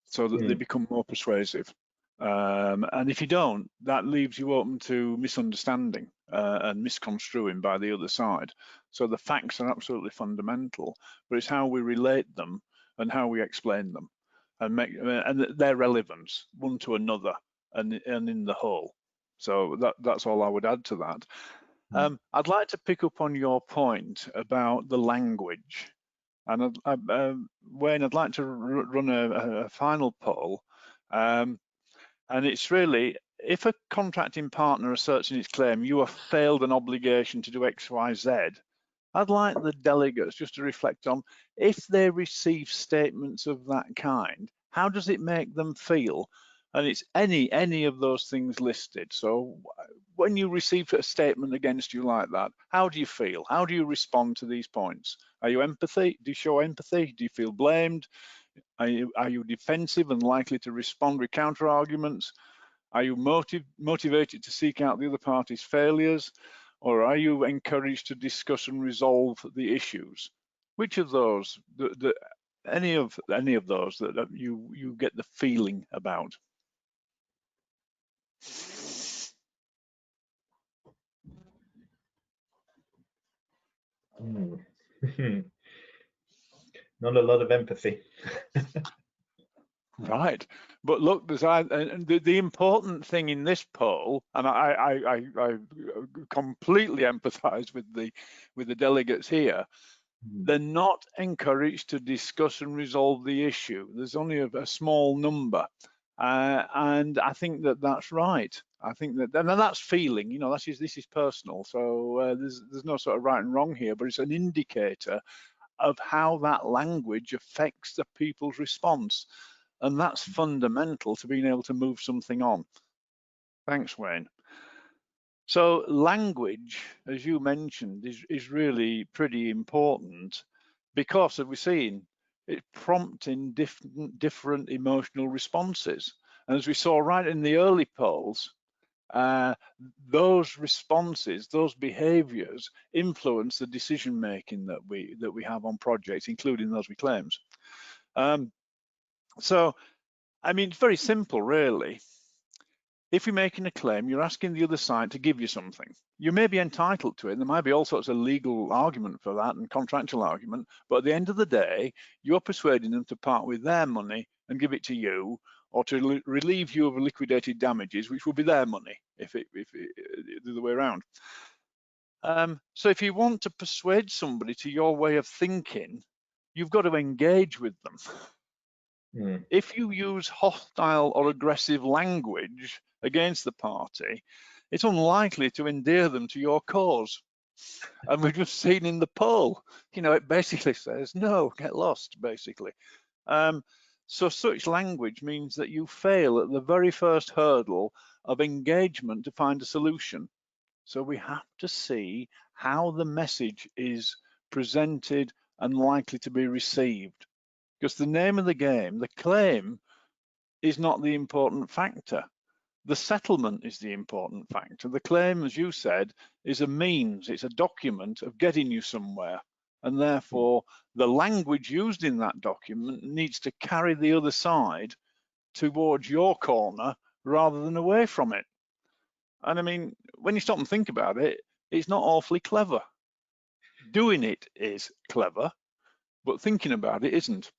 so that they become more persuasive. And if you don't, that leaves you open to misunderstanding and misconstruing by the other side. So the facts are absolutely fundamental, but it's how we relate them and how we explain them and make and their relevance one to another and in the whole. So that's all I would add to that. I'd like to pick up on your point about the language. And Wayne, I'd like to run a final poll. And it's really, if a contracting partner asserts in its claim, you have failed an obligation to do X, Y, Z, I'd like the delegates just to reflect on, if they receive statements of that kind, how does it make them feel? And it's any of those things listed. So when you receive a statement against you like that, how do you feel? How do you respond to these points? Are you empathy? Do you show empathy? Do you feel blamed? Are you defensive and likely to respond with counter arguments? Are you motivated to seek out the other party's failures? Or are you encouraged to discuss and resolve the issues? Which of those, any of those that you get the feeling about? Not a lot of empathy. Right, but look, the important thing in this poll, and I completely empathise with the delegates here. They're not encouraged to discuss and resolve the issue. There's only a small number, and I think that's right. I think and that's feeling. You know, this is personal. So there's no sort of right and wrong here, but it's an indicator of how that language affects the people's response. And that's fundamental to being able to move something on. Thanks, Wayne. So language, as you mentioned, is really pretty important because, as we've seen, it's prompting different emotional responses. And as we saw right in the early polls, those responses, those behaviours influence the decision making that we have on projects, including those with claims. So, I mean, it's very simple, really. If you're making a claim, you're asking the other side to give you something. You may be entitled to it. There might be all sorts of legal argument for that and contractual argument, but at the end of the day, you're persuading them to part with their money and give it to you, or to relieve you of liquidated damages, which will be their money if the other way around. So if you want to persuade somebody to your way of thinking, you've got to engage with them. If you use hostile or aggressive language against the party, it's unlikely to endear them to your cause. And we've just seen in the poll, you know, it basically says, no, get lost, basically. So such language means that you fail at the very first hurdle of engagement to find a solution. So we have to see how the message is presented and likely to be received. Because the name of the game, the claim, is not the important factor. The settlement is the important factor. The claim, as you said, is a means, it's a document of getting you somewhere. And therefore, the language used in that document needs to carry the other side towards your corner rather than away from it. And I mean, when you stop and think about it, it's not awfully clever. Doing it is clever, but thinking about it isn't.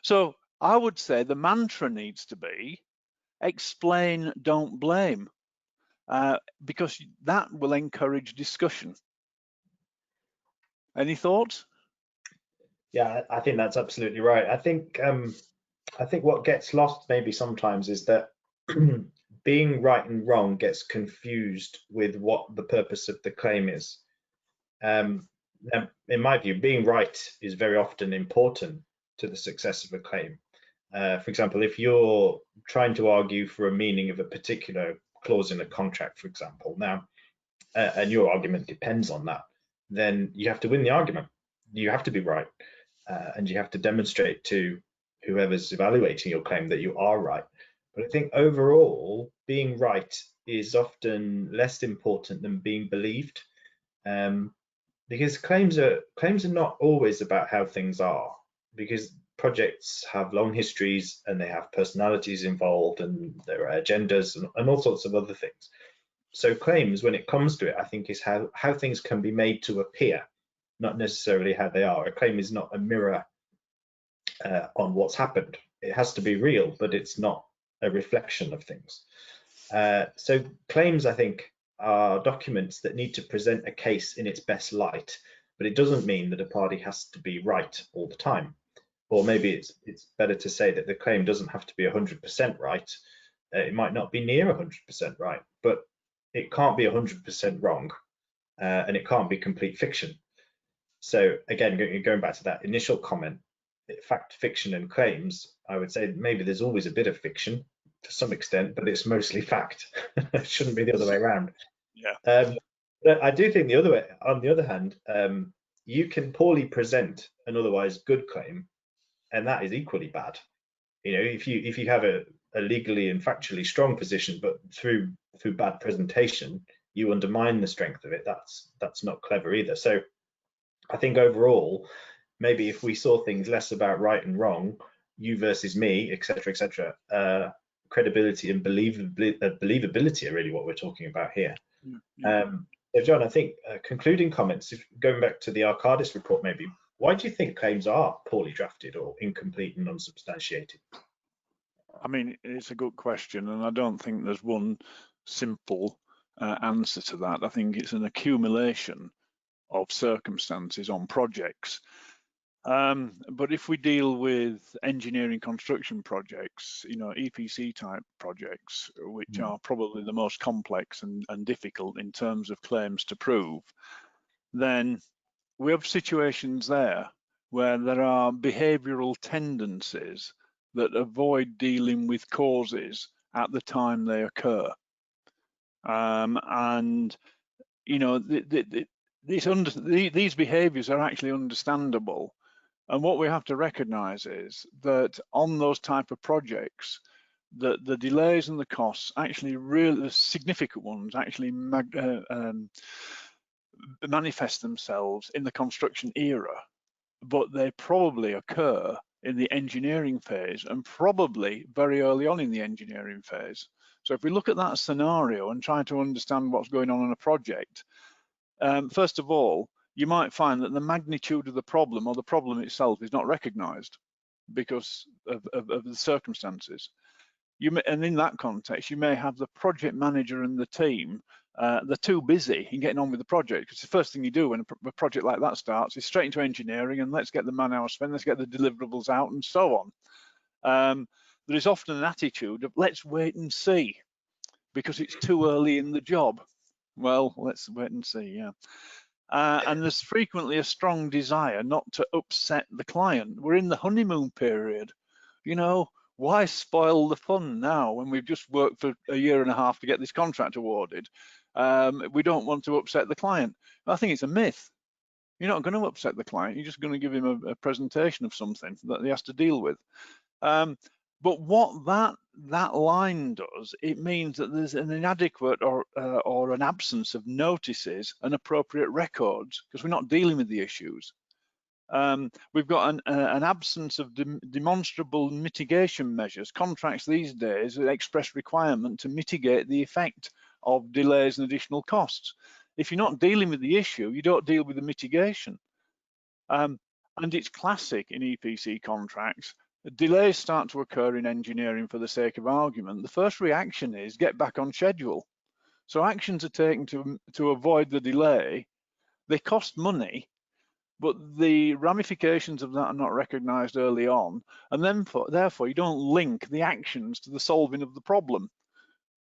So I would say the mantra needs to be explain, don't blame, because that will encourage discussion. Any thoughts? Yeah, I think that's absolutely right. I think what gets lost maybe sometimes is that being right and wrong gets confused with what the purpose of the claim is. Now, in my view, being right is very often important to the success of a claim. For example, if you're trying to argue for a meaning of a particular clause in a contract, for example, now, and your argument depends on that, then you have to win the argument. You have to be right, and you have to demonstrate to whoever's evaluating your claim that you are right. But I think overall, being right is often less important than being believed, because claims are not always about how things are, because projects have long histories and they have personalities involved and there are agendas and all sorts of other things. So claims, when it comes to it, I think is how things can be made to appear, not necessarily how they are. A claim is not a mirror on what's happened. It has to be real, but it's not a reflection of things. So claims, I think, are documents that need to present a case in its best light, but it doesn't mean that a party has to be right all the time. Or maybe it's better to say that the claim doesn't have to be 100% right. It might not be near 100% right, but it can't be 100% wrong, and it can't be complete fiction. So again, going back to that initial comment, fact, fiction, and claims, I would say maybe there's always a bit of fiction to some extent, but it's mostly fact. It shouldn't be the other way around. Yeah. But I do think on the other hand, you can poorly present an otherwise good claim, and that is equally bad. You know, if you have a legally and factually strong position, but through bad presentation, you undermine the strength of it. That's not clever either. So I think overall, maybe if we saw things less about right and wrong, you versus me, etc., credibility and believability are really what we're talking about here. So John, I think concluding comments, going back to the Arcadis report, maybe, why do you think claims are poorly drafted or incomplete and unsubstantiated? I mean, it's a good question, and I don't think there's one simple answer to that. I think it's an accumulation of circumstances on projects. But if we deal with engineering construction projects, you know, EPC type projects, which are probably the most complex and difficult in terms of claims to prove, then we have situations there where there are behavioural tendencies that avoid dealing with causes at the time they occur. and you know, these behaviours are actually understandable. And what we have to recognise is that on those type of projects, the delays and the costs actually really, the significant ones actually manifest themselves in the construction era, but they probably occur in the engineering phase and probably very early on in the engineering phase. So if we look at that scenario and try to understand what's going on in a project, first of all, you might find that the magnitude of the problem or the problem itself is not recognized because of the circumstances. And in that context, you may have the project manager and the team, they're too busy in getting on with the project, because the first thing you do when a project like that starts is straight into engineering and let's get the man hours spent, let's get the deliverables out and so on. There is often an attitude of let's wait and see because it's too early in the job. Well, let's wait and see, yeah. And there's frequently a strong desire not to upset the client. We're in the honeymoon period, you know. Why spoil the fun now when we've just worked for a year and a half to get this contract awarded? We don't want to upset the client. I think it's a myth. You're not going to upset the client. You're just going to give him a presentation of something that he has to deal with. But what that line does, it means that there's an inadequate or an absence of notices and appropriate records because we're not dealing with the issues. We've got an absence of demonstrable mitigation measures. Contracts these days express requirement to mitigate the effect of delays and additional costs. If you're not dealing with the issue, you don't deal with the mitigation. And it's classic in EPC contracts. Delays start to occur in engineering for the sake of argument. The first reaction is get back on schedule. So actions are taken to avoid the delay. They cost money, but the ramifications of that are not recognized early on, and then therefore you don't link the actions to the solving of the problem,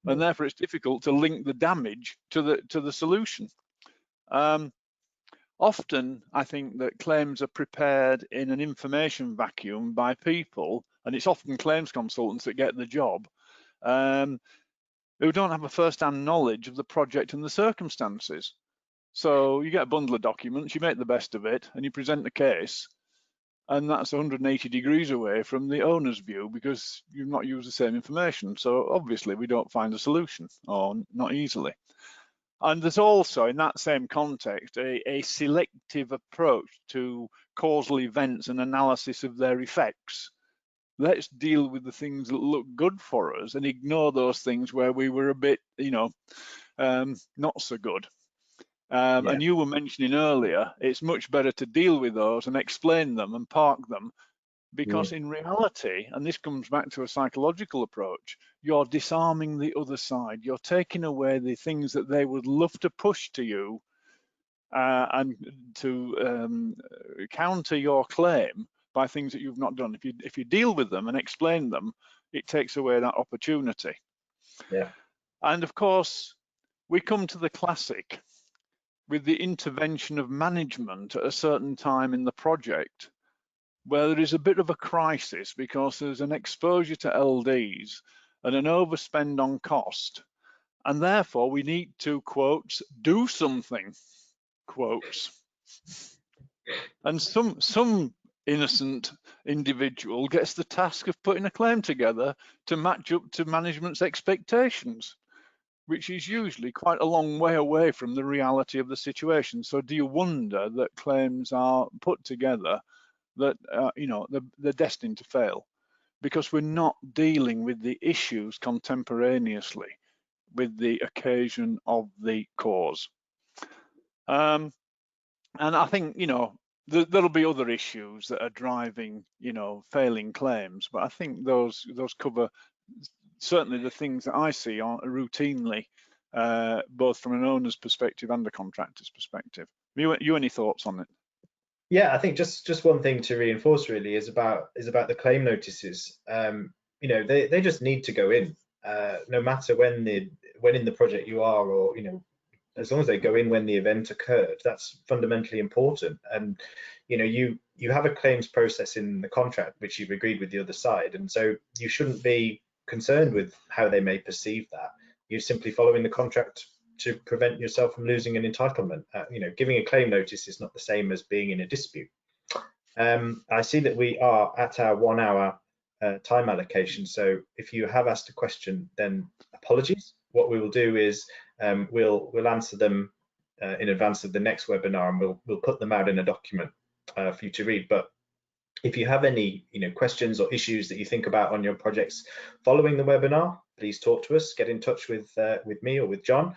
and therefore it's difficult to link the damage to the solution. Often I think that claims are prepared in an information vacuum by people, and it's often claims consultants that get the job, who don't have a first-hand knowledge of the project and the circumstances. So you get a bundle of documents, you make the best of it, and you present the case, and that's 180 degrees away from the owner's view because you've not used the same information. So obviously we don't find a solution, or not easily. And there's also, in that same context, a selective approach to causal events and analysis of their effects. Let's deal with the things that look good for us and ignore those things where we were a bit, not so good. And you were mentioning earlier, it's much better to deal with those and explain them and park them, because in reality, and this comes back to a psychological approach, you're disarming the other side. You're taking away the things that they would love to push to you and to counter your claim by things that you've not done. If you deal with them and explain them, it takes away that opportunity. Yeah. And of course, we come to the classic with the intervention of management at a certain time in the project, where there is a bit of a crisis because there's an exposure to LDs and an overspend on cost, and therefore we need to, quotes, do something, quotes. And some innocent individual gets the task of putting a claim together to match up to management's expectations, which is usually quite a long way away from the reality of the situation. So do you wonder that claims are put together that they're destined to fail because we're not dealing with the issues contemporaneously with the occasion of the cause? And I think there'll be other issues that are driving failing claims, but I think those cover certainly the things that I see routinely, both from an owner's perspective and a contractor's perspective. You any thoughts on it? Yeah, I think just one thing to reinforce really is about the claim notices. They just need to go in, no matter when in the project you are, or as long as they go in when the event occurred. That's fundamentally important. And you have a claims process in the contract which you've agreed with the other side, and so you shouldn't be concerned with how they may perceive that. you're simply following the contract to prevent yourself from losing an entitlement. Giving a claim notice is not the same as being in a dispute. I see that we are at our 1 hour time allocation, so if you have asked a question, then apologies. What we will do is we'll answer them in advance of the next webinar, and we'll put them out in a document for you to read. But if you have any questions or issues that you think about on your projects following the webinar, please talk to us, get in touch with me or with John.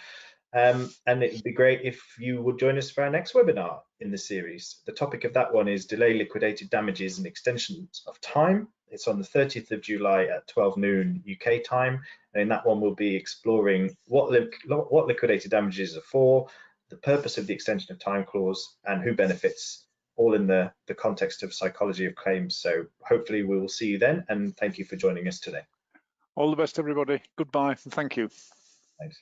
And it would be great if you would join us for our next webinar in the series. The topic of that one is delay liquidated damages and extensions of time. It's on the 30th of July at 12 noon UK time. And in that one, we'll be exploring what liquidated damages are for, the purpose of the extension of time clause, and who benefits, all in the context of psychology of claims. So hopefully we will see you then, and thank you for joining us today. All the best, everybody. Goodbye, and thank you. Thanks.